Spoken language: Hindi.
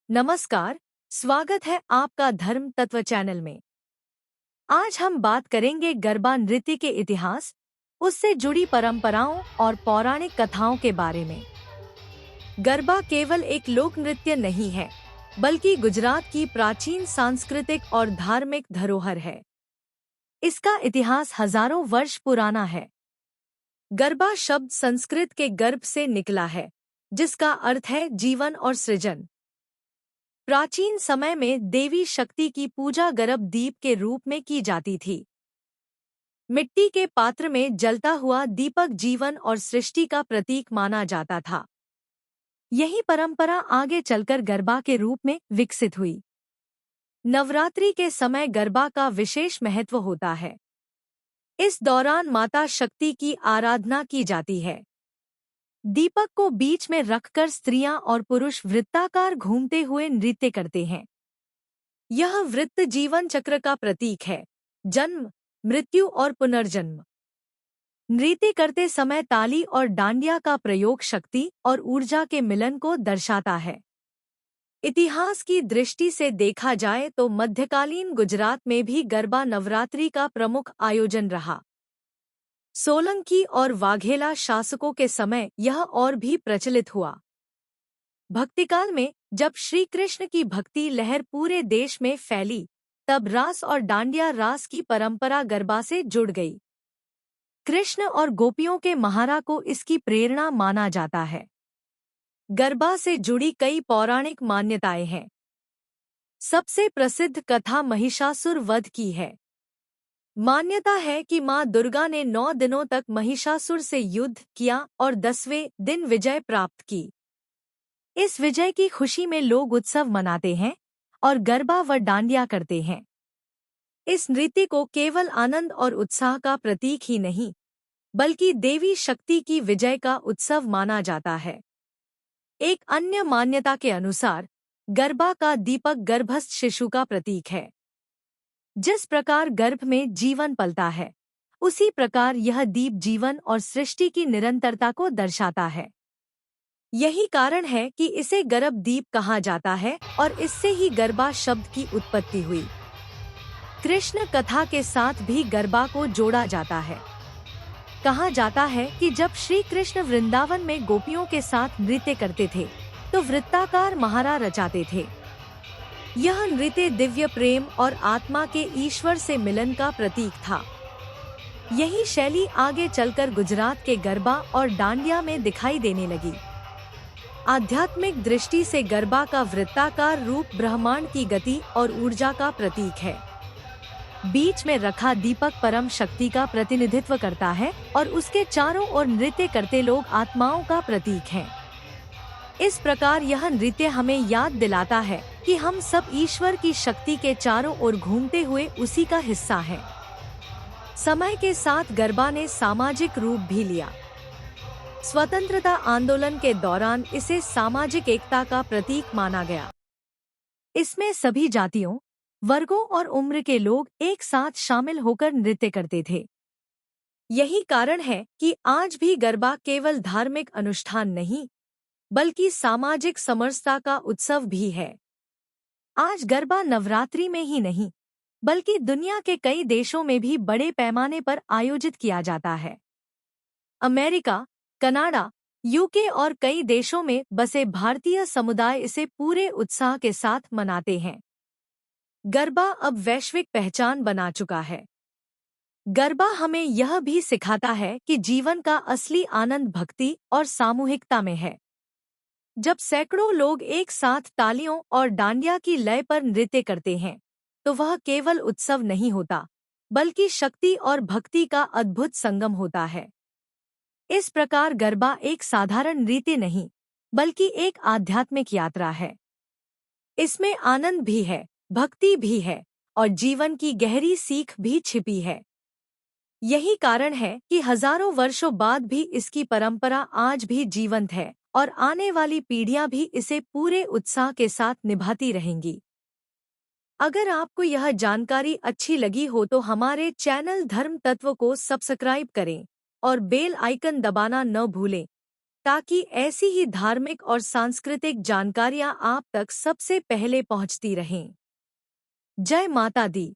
नमस्कार, स्वागत है आपका धर्म तत्व चैनल में। आज हम बात करेंगे गरबा नृत्य के इतिहास, उससे जुड़ी परंपराओं और पौराणिक कथाओं के बारे में। गरबा केवल एक लोक नृत्य नहीं है, बल्कि गुजरात की प्राचीन सांस्कृतिक और धार्मिक धरोहर है। इसका इतिहास हजारों वर्ष पुराना है। गरबा शब्द संस्कृत के गर्भ से निकला है, जिसका अर्थ है जीवन और सृजन। प्राचीन समय में देवी शक्ति की पूजा गरब दीप के रूप में की जाती थी। मिट्टी के पात्र में जलता हुआ दीपक जीवन और सृष्टि का प्रतीक माना जाता था। यही परंपरा आगे चलकर गरबा के रूप में विकसित हुई। नवरात्रि के समय गरबा का विशेष महत्व होता है। इस दौरान माता शक्ति की आराधना की जाती है। दीपक को बीच में रखकर स्त्रियां और पुरुष वृत्ताकार घूमते हुए नृत्य करते हैं। यह वृत्त जीवन चक्र का प्रतीक है, जन्म, मृत्यु और पुनर्जन्म। नृत्य करते समय ताली और डांडिया का प्रयोग शक्ति और ऊर्जा के मिलन को दर्शाता है। इतिहास की दृष्टि से देखा जाए तो मध्यकालीन गुजरात में भी गरबा नवरात्रि का प्रमुख आयोजन रहा। सोलंकी और वाघेला शासकों के समय यह और भी प्रचलित हुआ। भक्तिकाल में जब श्री कृष्ण की भक्ति लहर पूरे देश में फैली, तब रास और डांडिया रास की परंपरा गरबा से जुड़ गई। कृष्ण और गोपियों के महारा को इसकी प्रेरणा माना जाता है। गरबा से जुड़ी कई पौराणिक मान्यताएं हैं। सबसे प्रसिद्ध कथा महिषासुर वध की है। मान्यता है कि मां दुर्गा ने 9 दिनों तक महिषासुर से युद्ध किया और 10वें दिन विजय प्राप्त की। इस विजय की खुशी में लोग उत्सव मनाते हैं और गरबा व डांडिया करते हैं। इस नृत्य को केवल आनंद और उत्साह का प्रतीक ही नहीं, बल्कि देवी शक्ति की विजय का उत्सव माना जाता है। एक अन्य मान्यता के अनुसार गरबा का दीपक गर्भस्थ शिशु का प्रतीक है। जिस प्रकार गर्भ में जीवन पलता है, उसी प्रकार यह दीप जीवन और सृष्टि की निरंतरता को दर्शाता है। यही कारण है कि इसे गरब दीप कहा जाता है और इससे ही गरबा शब्द की उत्पत्ति हुई। कृष्ण कथा के साथ भी गरबा को जोड़ा जाता है। कहा जाता है कि जब श्री कृष्ण वृंदावन में गोपियों के साथ नृत्य करते थे, तो वृत्ताकार महारा रचाते थे। यह नृत्य दिव्य प्रेम और आत्मा के ईश्वर से मिलन का प्रतीक था। यही शैली आगे चलकर गुजरात के गरबा और डांडिया में दिखाई देने लगी। आध्यात्मिक दृष्टि से गरबा का वृत्ताकार रूप ब्रह्मांड की गति और ऊर्जा का प्रतीक है। बीच में रखा दीपक परम शक्ति का प्रतिनिधित्व करता है और उसके चारों ओर नृत्य करते लोग आत्माओं का प्रतीक हैं। इस प्रकार यह नृत्य हमें याद दिलाता है कि हम सब ईश्वर की शक्ति के चारों ओर घूमते हुए उसी का हिस्सा हैं। समय के साथ गरबा ने सामाजिक रूप भी लिया। स्वतंत्रता आंदोलन के दौरान इसे सामाजिक एकता का प्रतीक माना गया। इसमें सभी जातियों, वर्गों और उम्र के लोग एक साथ शामिल होकर नृत्य करते थे। यही कारण है कि आज भी गरबा केवल धार्मिक अनुष्ठान नहीं, बल्कि सामाजिक समरसता का उत्सव भी है। आज गरबा नवरात्रि में ही नहीं, बल्कि दुनिया के कई देशों में भी बड़े पैमाने पर आयोजित किया जाता है। अमेरिका, कनाडा, यूके और कई देशों में बसे भारतीय समुदाय इसे पूरे उत्साह के साथ मनाते हैं। गरबा अब वैश्विक पहचान बना चुका है। गरबा हमें यह भी सिखाता है कि जीवन का असली आनंद भक्ति और सामूहिकता में है। जब सैकड़ों लोग एक साथ तालियों और डांडिया की लय पर नृत्य करते हैं, तो वह केवल उत्सव नहीं होता, बल्कि शक्ति और भक्ति का अद्भुत संगम होता है। इस प्रकार गरबा एक साधारण नृत्य नहीं, बल्कि एक आध्यात्मिक यात्रा है। इसमें आनंद भी है, भक्ति भी है और जीवन की गहरी सीख भी छिपी है। यही कारण है कि हजारों वर्षों बाद भी इसकी परंपरा आज भी जीवंत है और आने वाली पीढ़ियां भी इसे पूरे उत्साह के साथ निभाती रहेंगी। अगर आपको यह जानकारी अच्छी लगी हो तो हमारे चैनल धर्म तत्व को सब्सक्राइब करें और बेल आइकन दबाना न भूलें, ताकि ऐसी ही धार्मिक और सांस्कृतिक जानकारियां आप तक सबसे पहले पहुंचती रहें। जय माता दी।